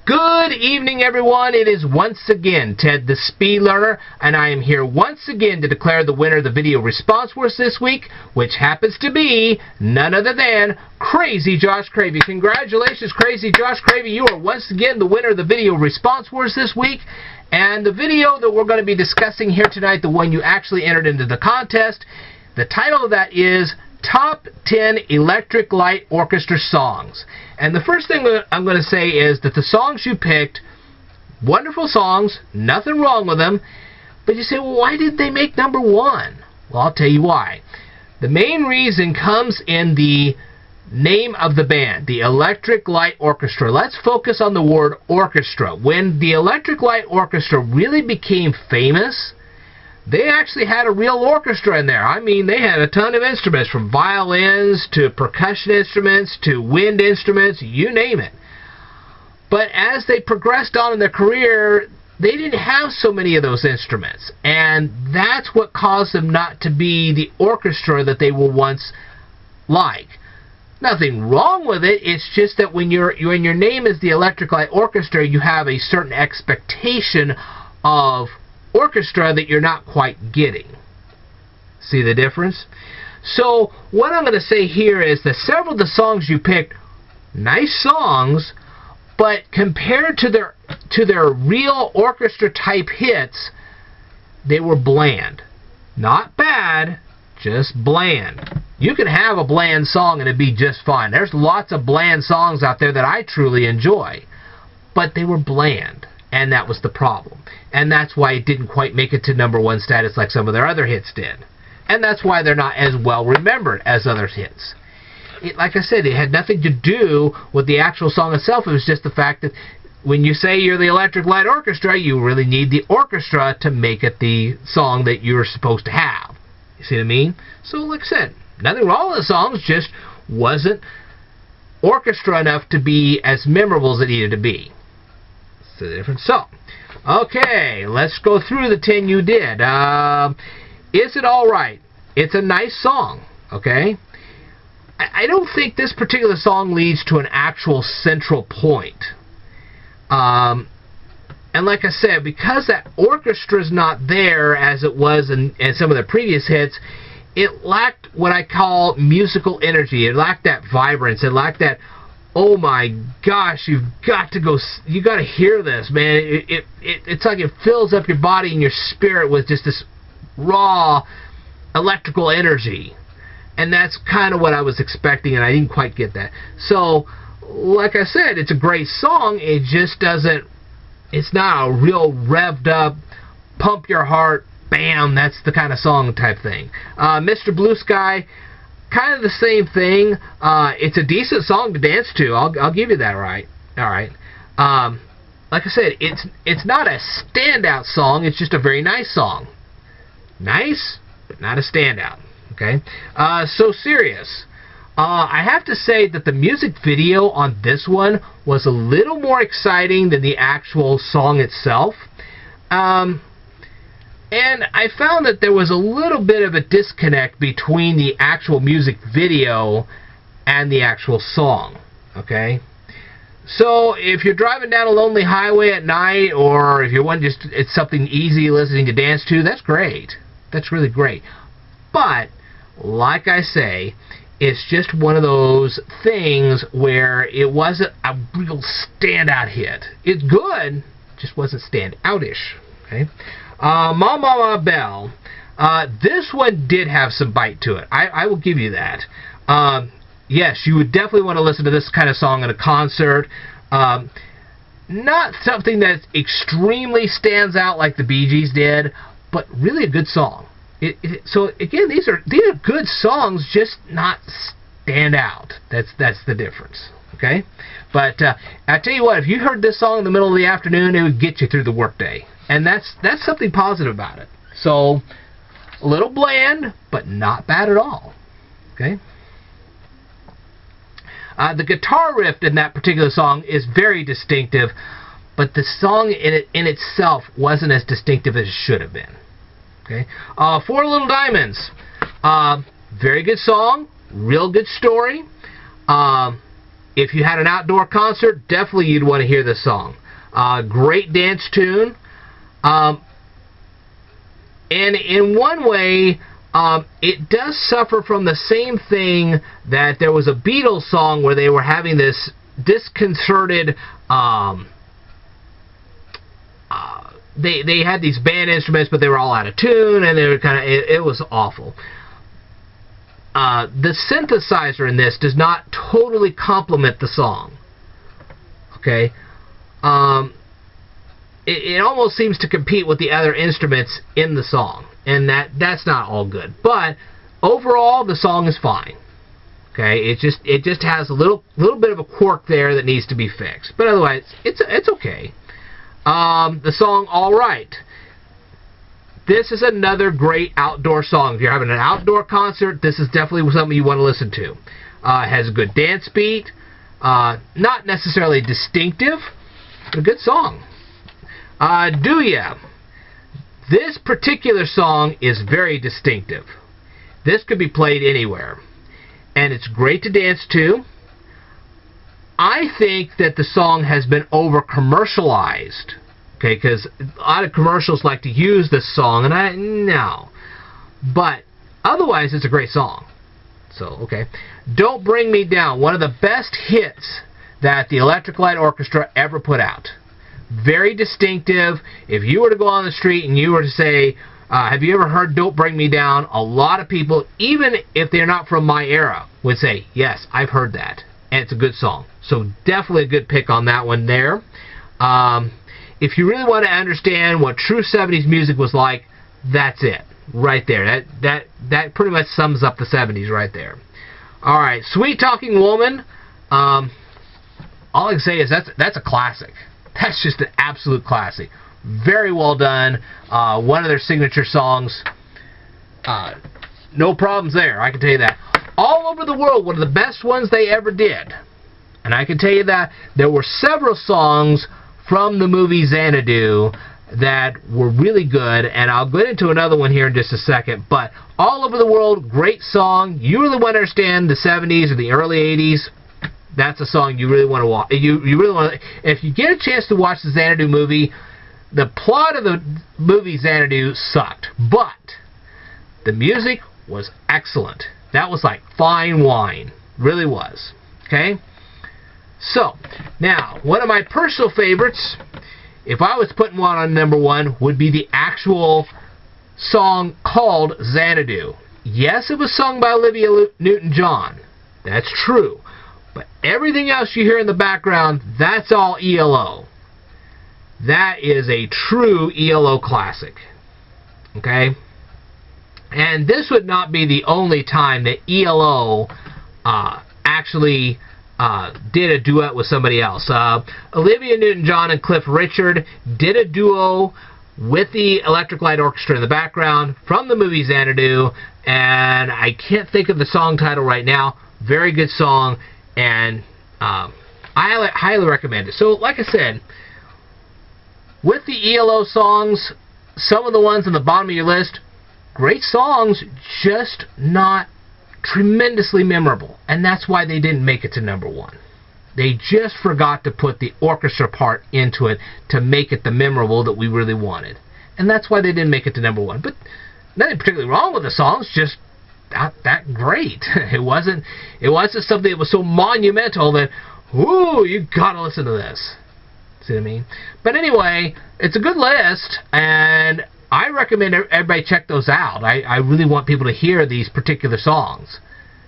Good evening, everyone. It is once again Ted the Speed Learner, and I am here once again to declare the winner of the video response wars this week, which happens to be none other than Crazy Josh Cravey. Congratulations, Crazy Josh Cravey. You are once again the winner of the video response wars this week. And the video that we're going to be discussing here tonight, the one you actually entered into the contest, the title of that is Top 10 Electric Light Orchestra Songs. And the first thing that I'm going to say is that the songs you picked, wonderful songs, nothing wrong with them, but you say, well, why did they make number one? Well, I'll tell you why. The main reason comes in the name of the band, the Electric Light Orchestra. Let's focus on the word orchestra. When the Electric Light Orchestra really became famous, they actually had a real orchestra in there. I mean, they had a ton of instruments, from violins to percussion instruments to wind instruments, you name it. But as they progressed on in their career, they didn't have so many of those instruments. And that's what caused them not to be the orchestra that they were once like. Nothing wrong with it. It's just that when your name is the Electric Light Orchestra, you have a certain expectation of orchestra that you're not quite getting. See the difference? So what I'm going to say here is that several of the songs you picked, nice songs, but compared to their real orchestra type hits, they were bland. Not bad, just bland. You can have a bland song and it'd be just fine. There's lots of bland songs out there that I truly enjoy, but they were bland. And that was the problem. And that's why it didn't quite make it to number one status like some of their other hits did. And that's why they're not as well remembered as other hits. Like I said, it had nothing to do with the actual song itself. It was just the fact that when you say you're the Electric Light Orchestra, you really need the orchestra to make it the song that you're supposed to have. You see what I mean? So like I said, nothing wrong with the songs, just wasn't orchestra enough to be as memorable as it needed to be. The difference. So, okay, let's go through the 10 you did. Is It Alright? It's a nice song, okay? I don't think this particular song leads to an actual central point. And like I said, because that orchestra's not there as it was in some of the previous hits, it lacked what I call musical energy. It lacked that vibrance. It lacked that, oh my gosh, you got to hear this, man. It's like it fills up your body and your spirit with just this raw electrical energy. And that's kind of what I was expecting, and I didn't quite get that. So, like I said, it's a great song. It just doesn't, it's not a real revved up, pump your heart, bam, that's the kind of song type thing. Mr. Blue Sky, kind of the same thing. It's a decent song to dance to. I'll give you that, right? All right. Like I said, it's not a standout song. It's just a very nice song. Nice, but not a standout. Okay. So Serious. I have to say that the music video on this one was a little more exciting than the actual song itself. And I found that there was a little bit of a disconnect between the actual music video and the actual song, okay? So if you're driving down a lonely highway at night, or if you want it's something easy listening to dance to, that's great. That's really great. But, like I say, it's just one of those things where it wasn't a real standout hit. It's good, just wasn't standoutish, okay? Mama Bell. This one did have some bite to it. I will give you that. Yes, you would definitely want to listen to this kind of song at a concert. Not something that extremely stands out like the Bee Gees did, but really a good song. So again, these are good songs, just not stand out. That's the difference. Okay, but I tell you what, if you heard this song in the middle of the afternoon, it would get you through the workday. And that's something positive about it. So, a little bland, but not bad at all. Okay? The guitar riff in that particular song is very distinctive, but the song in itself wasn't as distinctive as it should have been. Okay? Four Little Diamonds. Very good song, real good story. If you had an outdoor concert, definitely you'd want to hear this song. Great dance tune. And in one way, it does suffer from the same thing that there was a Beatles song where they were having this disconcerted, they had these band instruments, but they were all out of tune, and they were kind of, it was awful. The synthesizer in this does not totally complement the song. Okay? It almost seems to compete with the other instruments in the song, and that's not all good. But overall, the song is fine. Okay, it just has a little bit of a quirk there that needs to be fixed. But otherwise, it's okay. The song "All Right." This is another great outdoor song. If you're having an outdoor concert, this is definitely something you want to listen to. It has a good dance beat, not necessarily distinctive, but a good song. Do Ya? This particular song is very distinctive. This could be played anywhere, and it's great to dance to. I think that the song has been over-commercialized, okay, because a lot of commercials like to use this song, and no. But otherwise, it's a great song. So, okay. Don't Bring Me Down, one of the best hits that the Electric Light Orchestra ever put out. Very distinctive. If you were to go on the street and you were to say, have you ever heard Don't Bring Me Down? A lot of people, even if they're not from my era, would say, yes, I've heard that. And it's a good song. So definitely a good pick on that one there. If you really want to understand what true 70s music was like, that's it. Right there. That pretty much sums up the 70s right there. Alright, Sweet Talking Woman. All I can say is that's a classic. That's just an absolute classic. Very well done. One of their signature songs. No problems there, I can tell you that. All Over the World, one of the best ones they ever did. And I can tell you that there were several songs from the movie Xanadu that were really good, and I'll get into another one here in just a second. But All Over the World, great song. You really want to understand the 70s or the early 80s, that's a song you really want to watch. You really want to, if you get a chance to watch the Xanadu movie, the plot of the movie Xanadu sucked, but the music was excellent. That was like fine wine. Really was. Okay? So, now, one of my personal favorites, if I was putting one on number one, would be the actual song called Xanadu. Yes, it was sung by Olivia Newton-John. That's true. But everything else you hear in the background, that's all ELO. That is a true ELO classic. Okay? And this would not be the only time that ELO actually did a duet with somebody else. Olivia Newton-John and Cliff Richard did a duo with the Electric Light Orchestra in the background from the movie Xanadu, and I can't think of the song title right now. Very good song, and I highly recommend it. So, like I said, with the ELO songs, some of the ones on the bottom of your list, great songs, just not tremendously memorable. And that's why they didn't make it to number one. They just forgot to put the orchestra part into it to make it the memorable that we really wanted. And that's why they didn't make it to number one. But nothing particularly wrong with the songs, just not that great. It wasn't something that was so monumental that, ooh, you gotta listen to this. See what I mean? But anyway, it's a good list, and I recommend everybody check those out. I really want people to hear these particular songs,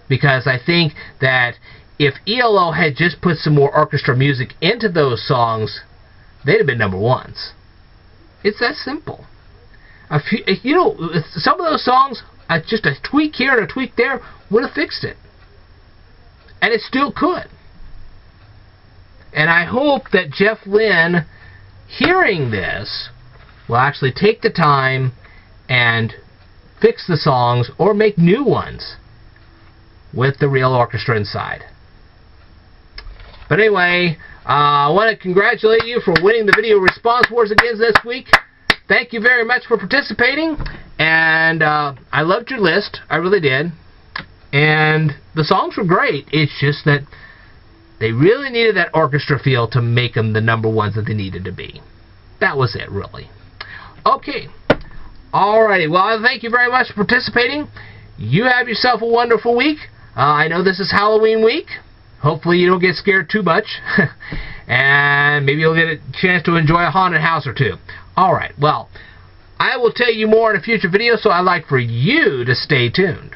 because I think that if ELO had just put some more orchestra music into those songs, they'd have been number ones. It's that simple. You know, some of those songs, just a tweak here and a tweak there would have fixed it. And it still could. And I hope that Jeff Lynne, hearing this, will actually take the time and fix the songs or make new ones with the real orchestra inside. But anyway, I want to congratulate you for winning the Video Response Wars again this week. Thank you very much for participating. And I loved your list. I really did. And the songs were great. It's just that They really needed that orchestra feel to make them the number ones that they needed to be. That was it, really. Okay. Alrighty. Well, thank you very much for participating. You have yourself a wonderful week. I know this is Halloween week. Hopefully you don't get scared too much. And maybe you'll get a chance to enjoy a haunted house or two. Alright. Well, I will tell you more in a future video, so I'd like for you to stay tuned.